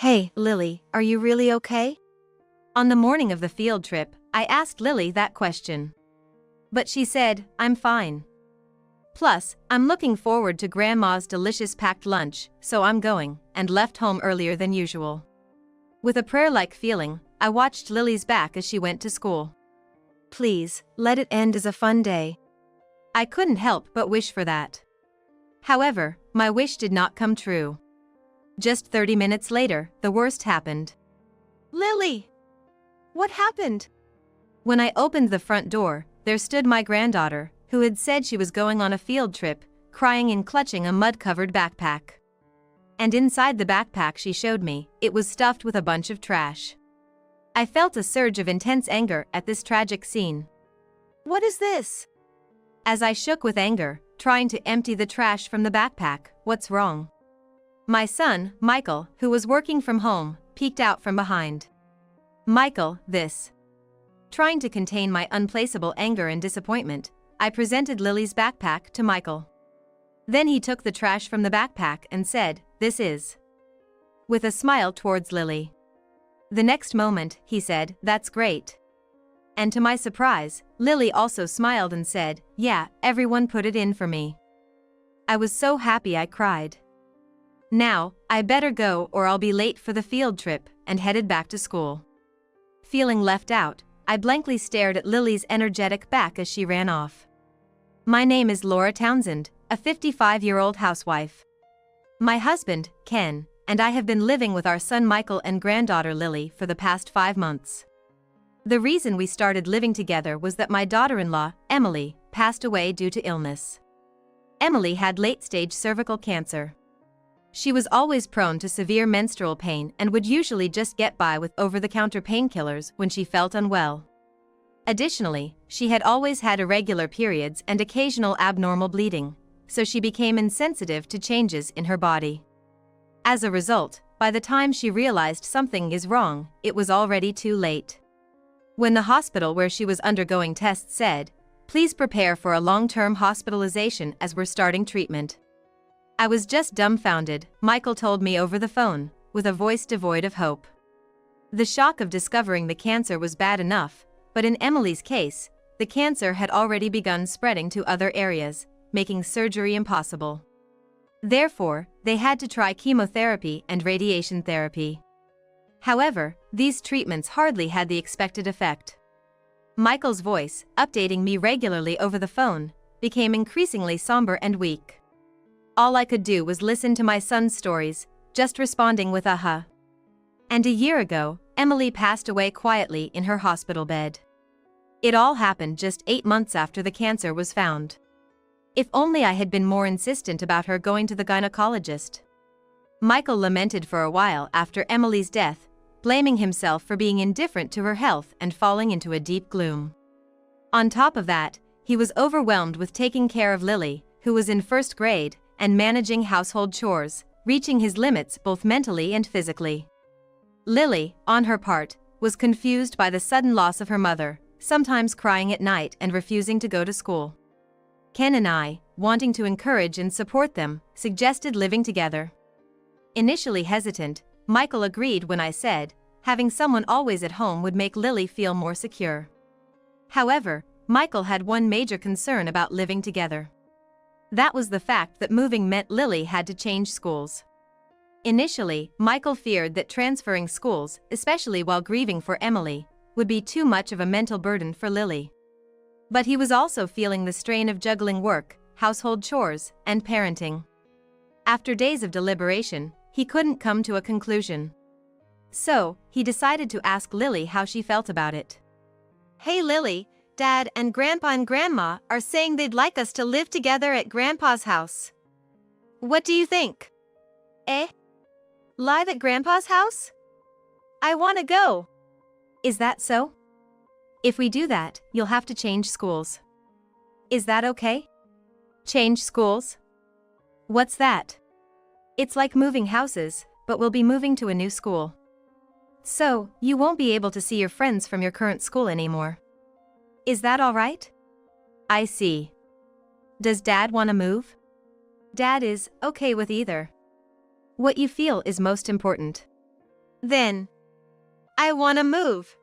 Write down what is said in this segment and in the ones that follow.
Hey, Lily, are you really okay? On the morning of the field trip, I asked Lily that question. But she said, I'm fine. Plus, I'm looking forward to Grandma's delicious packed lunch, so I'm going, and left home earlier than usual. With a prayer-like feeling, I watched Lily's back as she went to school. Please, let it end as a fun day. I couldn't help but wish for that. However, my wish did not come true. Just 30 minutes later, the worst happened. Lily! What happened? When I opened the front door, there stood my granddaughter, who had said she was going on a field trip, crying and clutching a mud-covered backpack. And inside the backpack she showed me, it was stuffed with a bunch of trash. I felt a surge of intense anger at this tragic scene. What is this? As I shook with anger, trying to empty the trash from the backpack, what's wrong? My son, Michael, who was working from home, peeked out from behind. Michael, this. Trying to contain my unplaceable anger and disappointment, I presented Lily's backpack to Michael. Then he took the trash from the backpack and said, "This is." With a smile towards Lily. The next moment, he said, "That's great." And to my surprise, Lily also smiled and said, "Yeah, everyone put it in for me." I was so happy I cried. Now, I better go or I'll be late for the field trip, and headed back to school. Feeling left out, I blankly stared at Lily's energetic back as she ran off. My name is Laura Townsend, a 55-year-old housewife. My husband, Ken, and I have been living with our son Michael and granddaughter Lily for the past 5 months. The reason we started living together was that my daughter-in-law, Emily, passed away due to illness. Emily had late-stage cervical cancer. She was always prone to severe menstrual pain and would usually just get by with over-the-counter painkillers when she felt unwell. Additionally, she had always had irregular periods and occasional abnormal bleeding, so she became insensitive to changes in her body. As a result, by the time she realized something is wrong, it was already too late. When the hospital where she was undergoing tests said, "Please prepare for a long-term hospitalization as we're starting treatment," I was just dumbfounded, Michael told me over the phone, with a voice devoid of hope. The shock of discovering the cancer was bad enough, but in Emily's case, the cancer had already begun spreading to other areas, making surgery impossible. Therefore, they had to try chemotherapy and radiation therapy. However, these treatments hardly had the expected effect. Michael's voice, updating me regularly over the phone, became increasingly somber and weak. All I could do was listen to my son's stories, just responding with "uh-huh." And a year ago, Emily passed away quietly in her hospital bed. It all happened just 8 months after the cancer was found. If only I had been more insistent about her going to the gynecologist. Michael lamented for a while after Emily's death, blaming himself for being indifferent to her health and falling into a deep gloom. On top of that, he was overwhelmed with taking care of Lily, who was in first grade, and managing household chores, reaching his limits both mentally and physically. Lily, on her part, was confused by the sudden loss of her mother, sometimes crying at night and refusing to go to school. Ken and I, wanting to encourage and support them, suggested living together. Initially hesitant, Michael agreed when I said, having someone always at home would make Lily feel more secure. However, Michael had one major concern about living together. That was the fact that moving meant Lily had to change schools. Initially, Michael feared that transferring schools, especially while grieving for Emily, would be too much of a mental burden for Lily. But he was also feeling the strain of juggling work, household chores, and parenting. After days of deliberation, he couldn't come to a conclusion. So, he decided to ask Lily how she felt about it. "Hey Lily, Dad and Grandpa and Grandma are saying they'd like us to live together at Grandpa's house. What do you think?" "Eh? Live at Grandpa's house? I want to go." "Is that so? If we do that, you'll have to change schools." "Is that okay?" "Change schools? What's that?" "It's like moving houses, but we'll be moving to a new school. So, you won't be able to see your friends from your current school anymore." "Is that all right?" "I see. Does Dad want to move?" "Dad is okay with either. What you feel is most important." Then, I wanna move.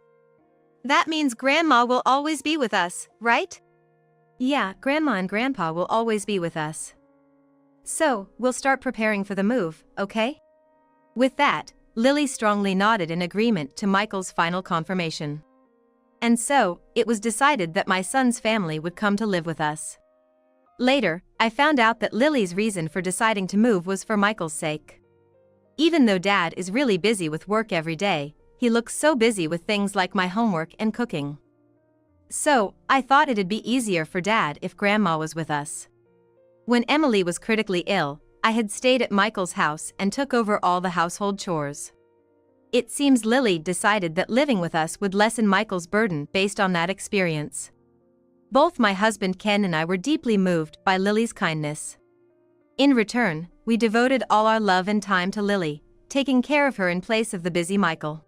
That means Grandma will always be with us, right? Yeah, Grandma and Grandpa will always be with us. So, we'll start preparing for the move, okay? With that, Lily strongly nodded in agreement to Michael's final confirmation. And so, it was decided that my son's family would come to live with us. Later, I found out that Lily's reason for deciding to move was for Michael's sake. Even though Dad is really busy with work every day, he looks so busy with things like my homework and cooking. So, I thought it'd be easier for Dad if Grandma was with us. When Emily was critically ill, I had stayed at Michael's house and took over all the household chores. It seems Lily decided that living with us would lessen Michael's burden based on that experience. Both my husband Ken and I were deeply moved by Lily's kindness. In return, we devoted all our love and time to Lily, taking care of her in place of the busy Michael.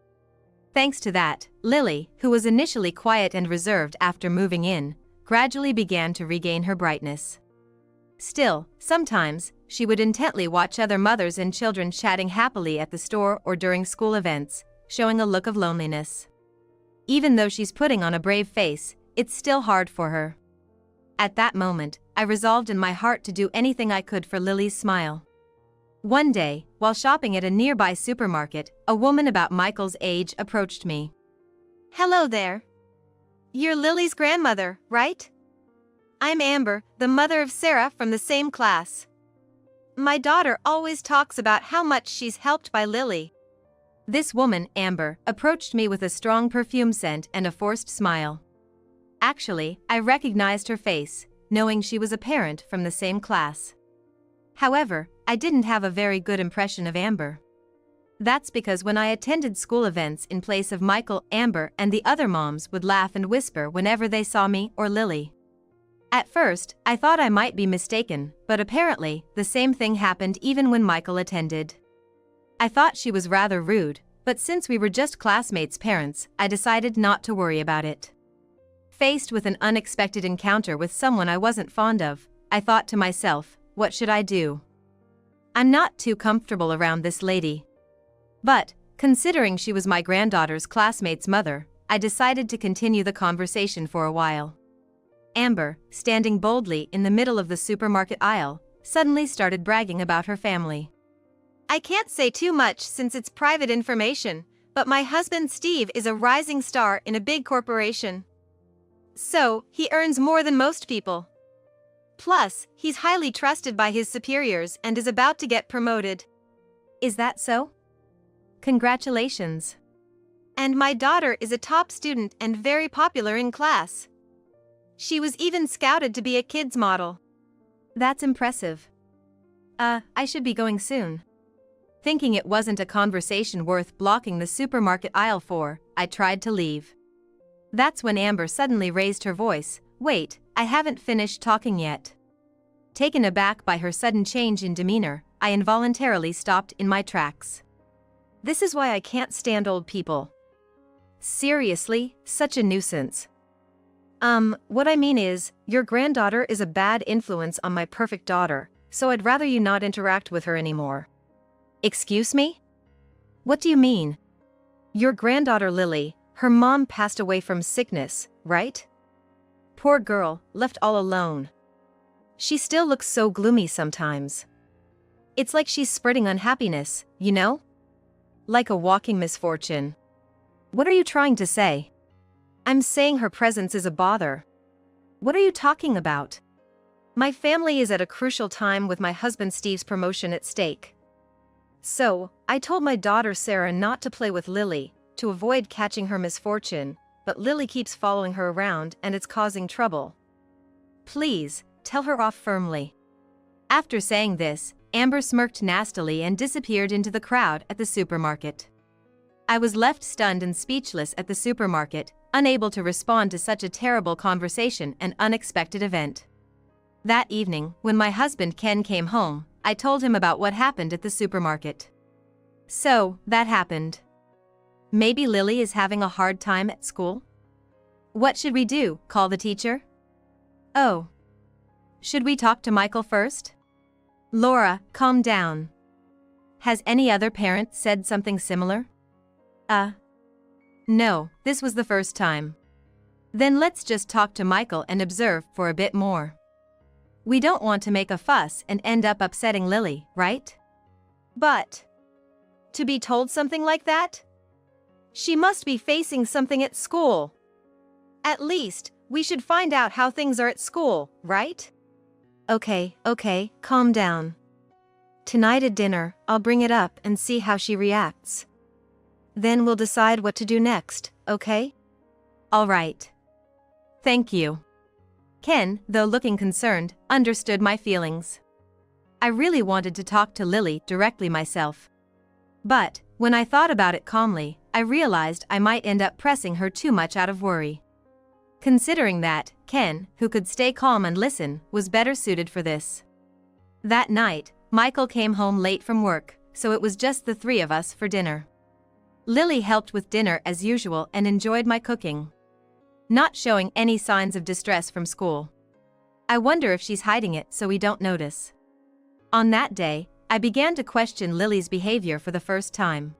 Thanks to that, Lily, who was initially quiet and reserved after moving in, gradually began to regain her brightness. Still, sometimes, she would intently watch other mothers and children chatting happily at the store or during school events, showing a look of loneliness. Even though she's putting on a brave face, it's still hard for her. At that moment, I resolved in my heart to do anything I could for Lily's smile. One day, while shopping at a nearby supermarket, a woman about Michael's age approached me. Hello there. You're Lily's grandmother, right? I'm Amber, the mother of Sarah from the same class. My daughter always talks about how much she's helped by Lily. This woman, Amber, approached me with a strong perfume scent and a forced smile. Actually, I recognized her face, knowing she was a parent from the same class. However, I didn't have a very good impression of Amber. That's because when I attended school events in place of Michael, Amber and the other moms would laugh and whisper whenever they saw me or Lily. At first, I thought I might be mistaken, but apparently, the same thing happened even when Michael attended. I thought she was rather rude, but since we were just classmates' parents, I decided not to worry about it. Faced with an unexpected encounter with someone I wasn't fond of, I thought to myself, what should I do? I'm not too comfortable around this lady. But, considering she was my granddaughter's classmate's mother, I decided to continue the conversation for a while. Amber, standing boldly in the middle of the supermarket aisle, suddenly started bragging about her family. I can't say too much since it's private information, but my husband Steve is a rising star in a big corporation. So, he earns more than most people. Plus, he's highly trusted by his superiors and is about to get promoted. Is that so? Congratulations. And my daughter is a top student and very popular in class. She was even scouted to be a kids model. That's impressive. I should be going soon. Thinking it wasn't a conversation worth blocking the supermarket aisle for, I tried to leave. That's when Amber suddenly raised her voice. Wait, I haven't finished talking yet. Taken aback by her sudden change in demeanor, I involuntarily stopped in my tracks. This is why I can't stand old people. Seriously, such a nuisance. What I mean is, your granddaughter is a bad influence on my perfect daughter, so I'd rather you not interact with her anymore. Excuse me? What do you mean? Your granddaughter Lily, her mom passed away from sickness, right? Poor girl, left all alone. She still looks so gloomy sometimes. It's like she's spreading unhappiness, you know? Like a walking misfortune. What are you trying to say? I'm saying her presence is a bother. What are you talking about? My family is at a crucial time with my husband Steve's promotion at stake. So, I told my daughter Sarah not to play with Lily, to avoid catching her misfortune, but Lily keeps following her around and it's causing trouble. Please, tell her off firmly. After saying this, Amber smirked nastily and disappeared into the crowd at the supermarket. I was left stunned and speechless at the supermarket, unable to respond to such a terrible conversation and unexpected event. That evening, when my husband Ken came home, I told him about what happened at the supermarket. So, that happened. Maybe Lily is having a hard time at school? What should we do, call the teacher? Oh. Should we talk to Michael first? Laura, calm down. Has any other parent said something similar? No, this was the first time. Then let's just talk to Michael and observe for a bit more. We don't want to make a fuss and end up upsetting Lily, right? But to be told something like that? She must be facing something at school. At least, we should find out how things are at school, right? Okay, calm down. Tonight at dinner, I'll bring it up and see how she reacts. Then we'll decide what to do next, okay? All right. Thank you. Ken, though looking concerned, understood my feelings. I really wanted to talk to Lily directly myself. But, when I thought about it calmly, I realized I might end up pressing her too much out of worry. Considering that, Ken, who could stay calm and listen, was better suited for this. That night, Michael came home late from work, so it was just the three of us for dinner. Lily helped with dinner as usual and enjoyed my cooking, not showing any signs of distress from school. I wonder if she's hiding it so we don't notice. On that day, I began to question Lily's behavior for the first time.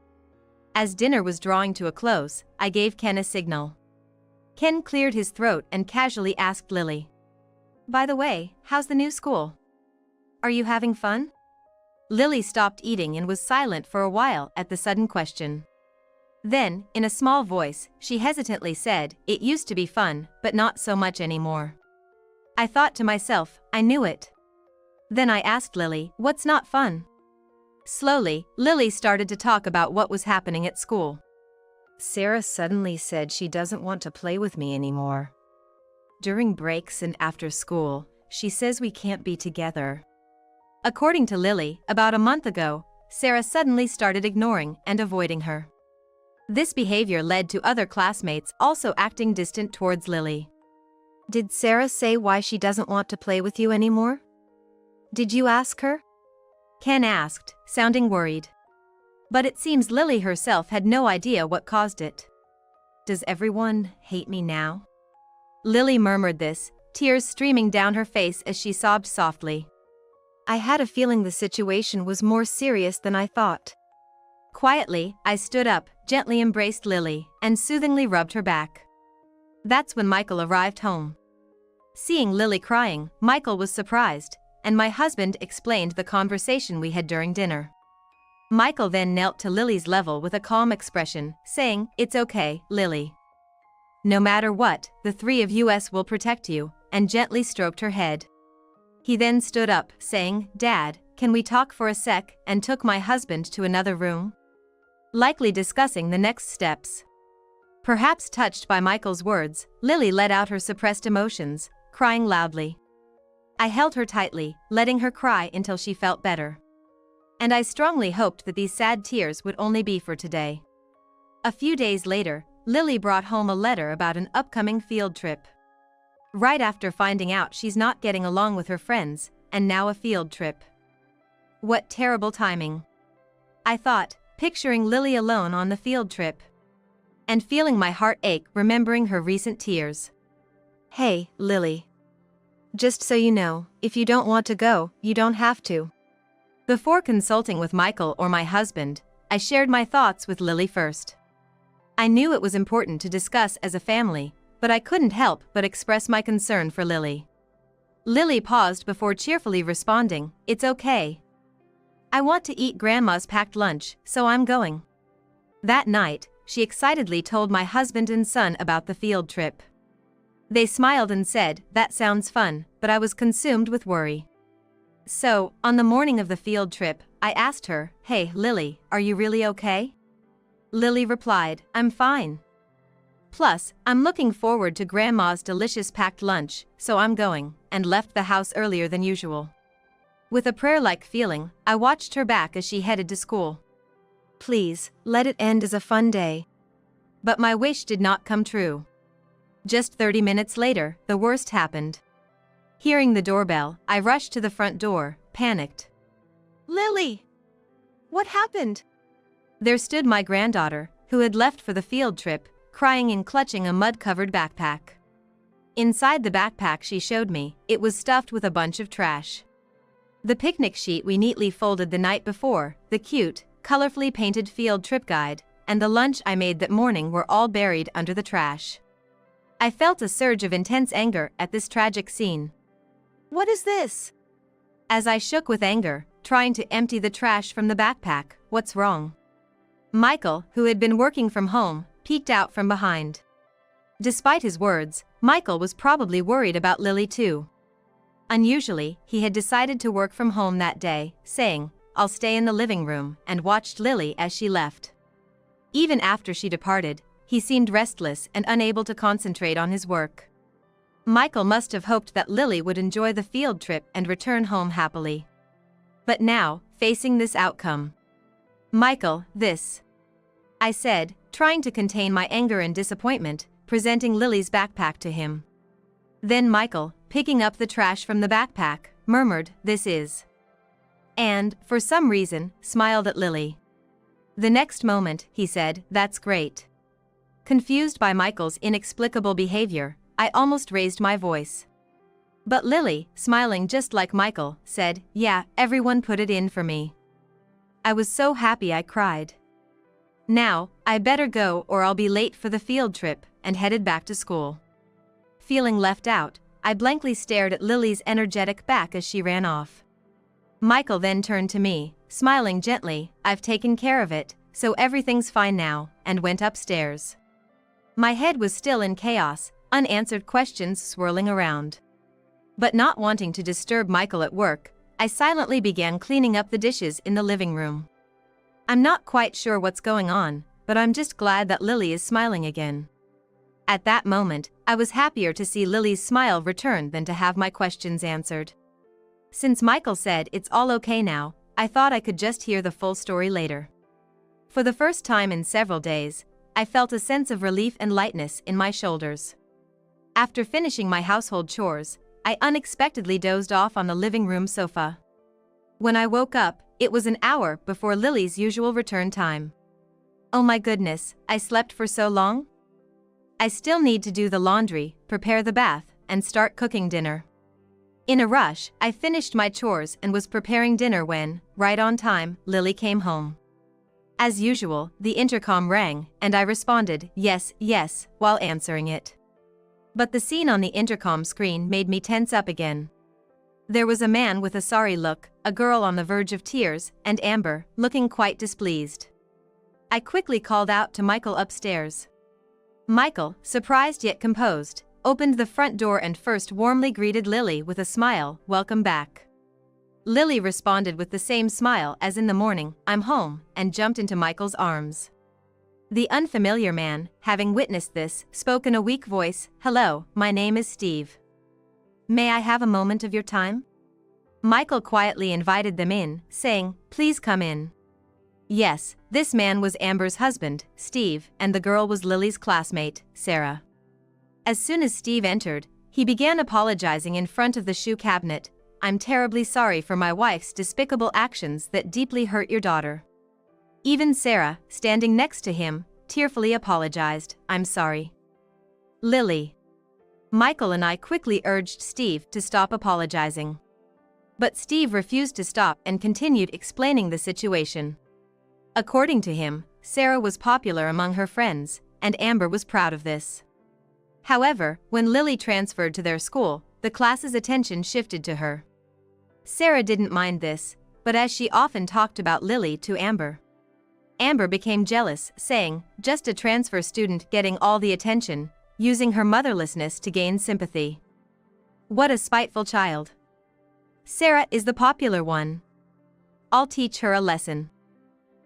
As dinner was drawing to a close, I gave Ken a signal. Ken cleared his throat and casually asked Lily, "By the way, how's the new school? Are you having fun?" Lily stopped eating and was silent for a while at the sudden question. Then, in a small voice, she hesitantly said, "It used to be fun, but not so much anymore." I thought to myself, I knew it. Then I asked Lily, "What's not fun?" Slowly, Lily started to talk about what was happening at school. Sarah suddenly said she doesn't want to play with me anymore. During breaks and after school, she says we can't be together. According to Lily, about a month ago, Sarah suddenly started ignoring and avoiding her. This behavior led to other classmates also acting distant towards Lily. Did Sarah say why she doesn't want to play with you anymore? Did you ask her? Ken asked, sounding worried. But it seems Lily herself had no idea what caused it. Does everyone hate me now? Lily murmured this, tears streaming down her face as she sobbed softly. I had a feeling the situation was more serious than I thought. Quietly, I stood up, gently embraced Lily, and soothingly rubbed her back. That's when Michael arrived home. Seeing Lily crying, Michael was surprised, and my husband explained the conversation we had during dinner. Michael then knelt to Lily's level with a calm expression, saying, "It's okay, Lily. No matter what, the three of us will protect you," and gently stroked her head. He then stood up, saying, "Dad, can we talk for a sec?" and took my husband to another room, likely discussing the next steps. Perhaps touched by Michael's words, Lily let out her suppressed emotions, crying loudly. I held her tightly, letting her cry until she felt better. And I strongly hoped that these sad tears would only be for today. A few days later, Lily brought home a letter about an upcoming field trip. Right after finding out she's not getting along with her friends, and now a field trip. What terrible timing. I thought, picturing Lily alone on the field trip. And feeling my heart ache remembering her recent tears. Hey, Lily. Just so you know, if you don't want to go, you don't have to. Before consulting with Michael or my husband, I shared my thoughts with Lily first. I knew it was important to discuss as a family, but I couldn't help but express my concern for Lily. Lily paused before cheerfully responding, "It's okay. I want to eat Grandma's packed lunch, so I'm going." That night, she excitedly told my husband and son about the field trip. They smiled and said, "That sounds fun," but I was consumed with worry. So, on the morning of the field trip, I asked her, "Hey, Lily, are you really okay?" Lily replied, "I'm fine. Plus, I'm looking forward to Grandma's delicious packed lunch, so I'm going," and left the house earlier than usual. With a prayer-like feeling, I watched her back as she headed to school. Please, let it end as a fun day. But my wish did not come true. Just 30 minutes later, the worst happened. Hearing the doorbell, I rushed to the front door, panicked. Lily! What happened? There stood my granddaughter, who had left for the field trip, crying and clutching a mud-covered backpack. Inside the backpack she showed me, it was stuffed with a bunch of trash. The picnic sheet we neatly folded the night before, the cute, colorfully painted field trip guide, and the lunch I made that morning were all buried under the trash. I felt a surge of intense anger at this tragic scene. What is this? As I shook with anger, trying to empty the trash from the backpack, what's wrong? Michael, who had been working from home, peeked out from behind. Despite his words, Michael was probably worried about Lily too. Unusually, he had decided to work from home that day, saying, "I'll stay in the living room," and watched Lily as she left. Even after she departed, he seemed restless and unable to concentrate on his work. Michael must have hoped that Lily would enjoy the field trip and return home happily. But now, facing this outcome. "Michael, this," I said, trying to contain my anger and disappointment, presenting Lily's backpack to him. Then Michael, picking up the trash from the backpack, murmured, "This is," and, for some reason, smiled at Lily. The next moment, he said, "That's great." Confused by Michael's inexplicable behavior, I almost raised my voice. But Lily, smiling just like Michael, said, "Yeah, everyone put it in for me." I was so happy I cried. Now, I better go or I'll be late for the field trip, and headed back to school. Feeling left out, I blankly stared at Lily's energetic back as she ran off. Michael then turned to me, smiling gently, "I've taken care of it, so everything's fine now," and went upstairs. My head was still in chaos, unanswered questions swirling around. But not wanting to disturb Michael at work, I silently began cleaning up the dishes in the living room. I'm not quite sure what's going on, but I'm just glad that Lily is smiling again. At that moment, I was happier to see Lily's smile return than to have my questions answered. Since Michael said it's all okay now, I thought I could just hear the full story later. For the first time in several days, I felt a sense of relief and lightness in my shoulders. After finishing my household chores, I unexpectedly dozed off on the living room sofa. When I woke up, it was an hour before Lily's usual return time. Oh my goodness, I slept for so long? I still need to do the laundry, prepare the bath, and start cooking dinner. In a rush, I finished my chores and was preparing dinner when, right on time, Lily came home. As usual, the intercom rang, and I responded, "Yes, yes," while answering it. But the scene on the intercom screen made me tense up again. There was a man with a sorry look, a girl on the verge of tears, and Amber, looking quite displeased. I quickly called out to Michael upstairs. Michael, surprised yet composed, opened the front door and first warmly greeted Lily with a smile, "Welcome back." Lily responded with the same smile as in the morning, "I'm home," and jumped into Michael's arms. The unfamiliar man, having witnessed this, spoke in a weak voice, "Hello, my name is Steve. May I have a moment of your time?" Michael quietly invited them in, saying, "Please come in." Yes, this man was Amber's husband, Steve, and the girl was Lily's classmate, Sarah. As soon as Steve entered, he began apologizing in front of the shoe cabinet. "I'm terribly sorry for my wife's despicable actions that deeply hurt your daughter." Even Sarah, standing next to him, tearfully apologized, "I'm sorry." Lily. Michael and I quickly urged Steve to stop apologizing. But Steve refused to stop and continued explaining the situation. According to him, Sarah was popular among her friends, and Amber was proud of this. However, when Lily transferred to their school, the class's attention shifted to her. Sarah didn't mind this, but as she often talked about Lily to Amber, Amber became jealous, saying, "Just a transfer student getting all the attention," using her motherlessness to gain sympathy. What a spiteful child. Sarah is the popular one. I'll teach her a lesson.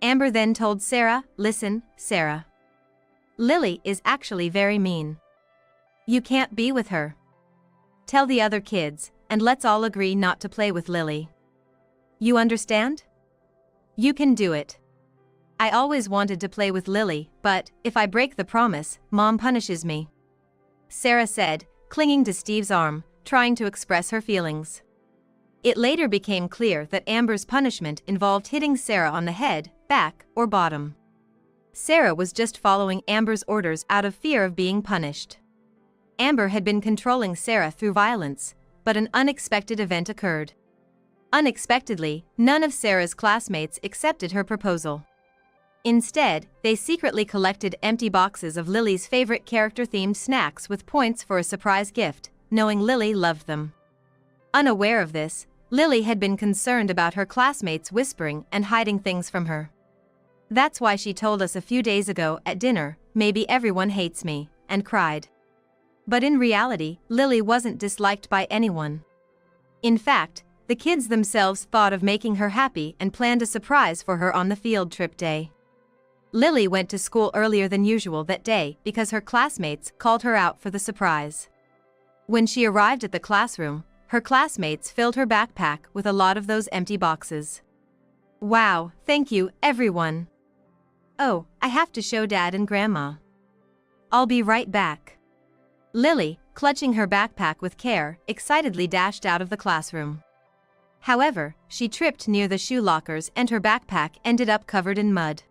Amber then told Sarah, "Listen, Sarah. Lily is actually very mean. You can't be with her. Tell the other kids, and let's all agree not to play with Lily. You understand? You can do it. I always wanted to play with Lily, but if I break the promise, Mom punishes me," Sarah said, clinging to Steve's arm, trying to express her feelings. It later became clear that Amber's punishment involved hitting Sarah on the head, back, or bottom. Sarah was just following Amber's orders out of fear of being punished. Amber had been controlling Sarah through violence, but an unexpected event occurred. Unexpectedly, none of Sarah's classmates accepted her proposal. Instead, they secretly collected empty boxes of Lily's favorite character-themed snacks with points for a surprise gift, knowing Lily loved them. Unaware of this, Lily had been concerned about her classmates whispering and hiding things from her. That's why she told us a few days ago at dinner, "Maybe everyone hates me," and cried. But in reality, Lily wasn't disliked by anyone. In fact, the kids themselves thought of making her happy and planned a surprise for her on the field trip day. Lily went to school earlier than usual that day because her classmates called her out for the surprise. When she arrived at the classroom, her classmates filled her backpack with a lot of those empty boxes. "Wow, thank you, everyone. Oh, I have to show Dad and Grandma. I'll be right back." Lily, clutching her backpack with care, excitedly dashed out of the classroom. However, she tripped near the shoe lockers and her backpack ended up covered in mud.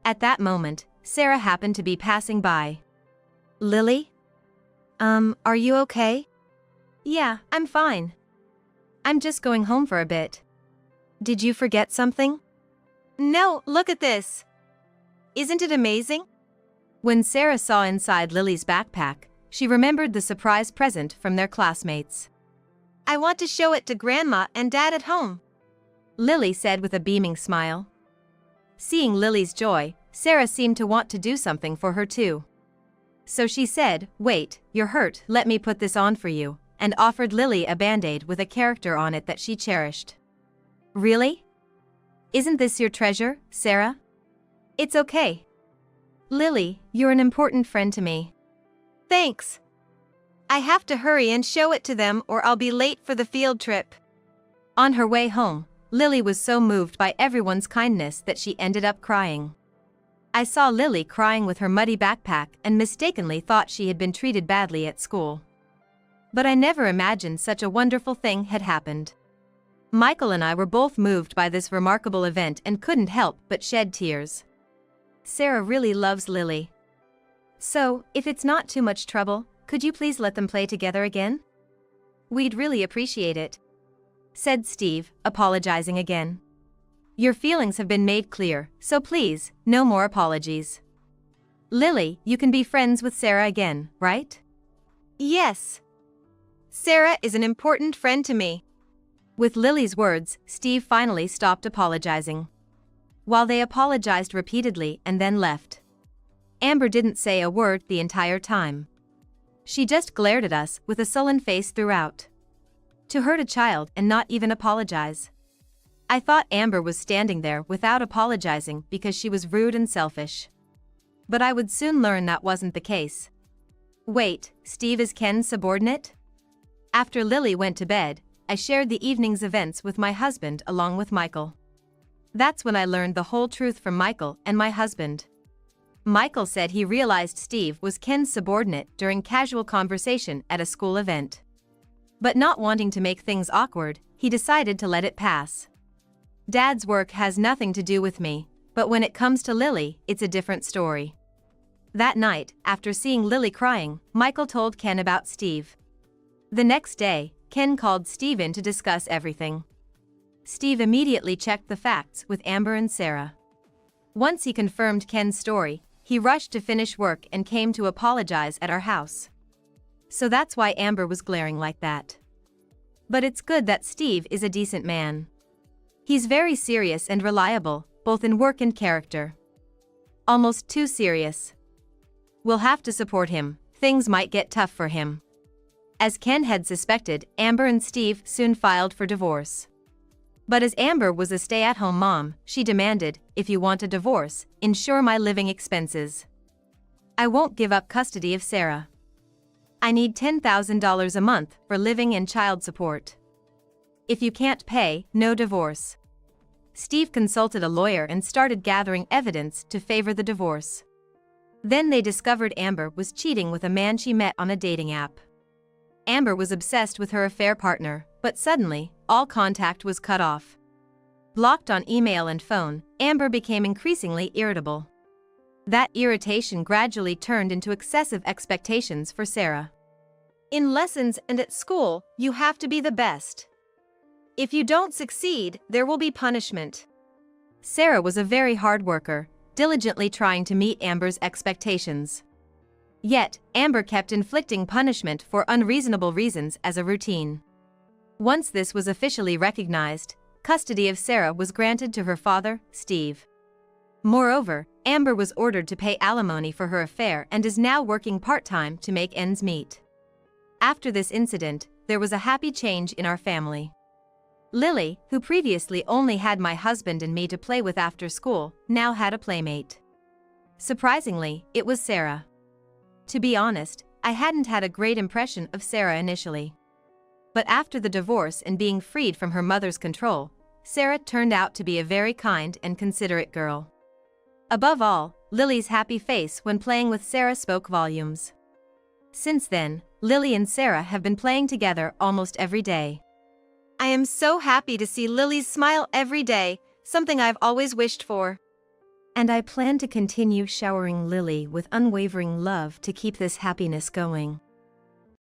At that moment, Sarah happened to be passing by. "Lily? Are you okay?" "Yeah, I'm fine. I'm just going home for a bit." "Did you forget something?" "No, look at this. Isn't it amazing?" When Sarah saw inside Lily's backpack, she remembered the surprise present from their classmates. "I want to show it to Grandma and Dad at home," Lily said with a beaming smile. Seeing Lily's joy, Sarah seemed to want to do something for her too. So she said, "Wait, you're hurt, let me put this on for you," and offered Lily a band-aid with a character on it that she cherished. "Really? Isn't this your treasure, Sarah?" "It's okay. Lily, you're an important friend to me." "Thanks. I have to hurry and show it to them or I'll be late for the field trip." On her way home, Lily was so moved by everyone's kindness that she ended up crying. I saw Lily crying with her muddy backpack and mistakenly thought she had been treated badly at school. But I never imagined such a wonderful thing had happened. Michael and I were both moved by this remarkable event and couldn't help but shed tears. Sarah really loves Lily. So, if it's not too much trouble, could you please let them play together again? We'd really appreciate it," said Steve, apologizing again. "Your feelings have been made clear, so please, no more apologies. Lily, you can be friends with Sarah again, right?" "Yes. Sarah is an important friend to me." With Lily's words, Steve finally stopped apologizing. While they apologized repeatedly and then left. Amber didn't say a word the entire time. She just glared at us with a sullen face throughout. To hurt a child and not even apologize. I thought Amber was standing there without apologizing because she was rude and selfish. But I would soon learn that wasn't the case. Wait, Steve is Ken's subordinate? After Lily went to bed, I shared the evening's events with my husband along with Michael. That's when I learned the whole truth from Michael and my husband. Michael said he realized Steve was Ken's subordinate during casual conversation at a school event. But not wanting to make things awkward, he decided to let it pass. Dad's work has nothing to do with me, but when it comes to Lily, it's a different story. That night, after seeing Lily crying, Michael told Ken about Steve. The next day, Ken called Steve in to discuss everything. Steve immediately checked the facts with Amber and Sarah. Once he confirmed Ken's story, he rushed to finish work and came to apologize at our house. So that's why Amber was glaring like that. But it's good that Steve is a decent man. He's very serious and reliable, both in work and character. Almost too serious. We'll have to support him, things might get tough for him. As Ken had suspected, Amber and Steve soon filed for divorce. But as Amber was a stay-at-home mom, she demanded, "If you want a divorce, insure my living expenses. I won't give up custody of Sarah. I need $10,000 a month for living and child support. If you can't pay, no divorce." Steve consulted a lawyer and started gathering evidence to favor the divorce. Then they discovered Amber was cheating with a man she met on a dating app. Amber was obsessed with her affair partner, but suddenly, all contact was cut off. Blocked on email and phone, Amber became increasingly irritable. That irritation gradually turned into excessive expectations for Sarah. "In lessons and at school, you have to be the best. If you don't succeed, there will be punishment." Sarah was a very hard worker, diligently trying to meet Amber's expectations. Yet, Amber kept inflicting punishment for unreasonable reasons as a routine. Once this was officially recognized, custody of Sarah was granted to her father, Steve. Moreover, Amber was ordered to pay alimony for her affair and is now working part-time to make ends meet. After this incident, there was a happy change in our family. Lily, who previously only had my husband and me to play with after school, now had a playmate. Surprisingly, it was Sarah. To be honest, I hadn't had a great impression of Sarah initially. But after the divorce and being freed from her mother's control, Sarah turned out to be a very kind and considerate girl. Above all, Lily's happy face when playing with Sarah spoke volumes. Since then, Lily and Sarah have been playing together almost every day. I am so happy to see Lily's smile every day, something I've always wished for. And I plan to continue showering Lily with unwavering love to keep this happiness going.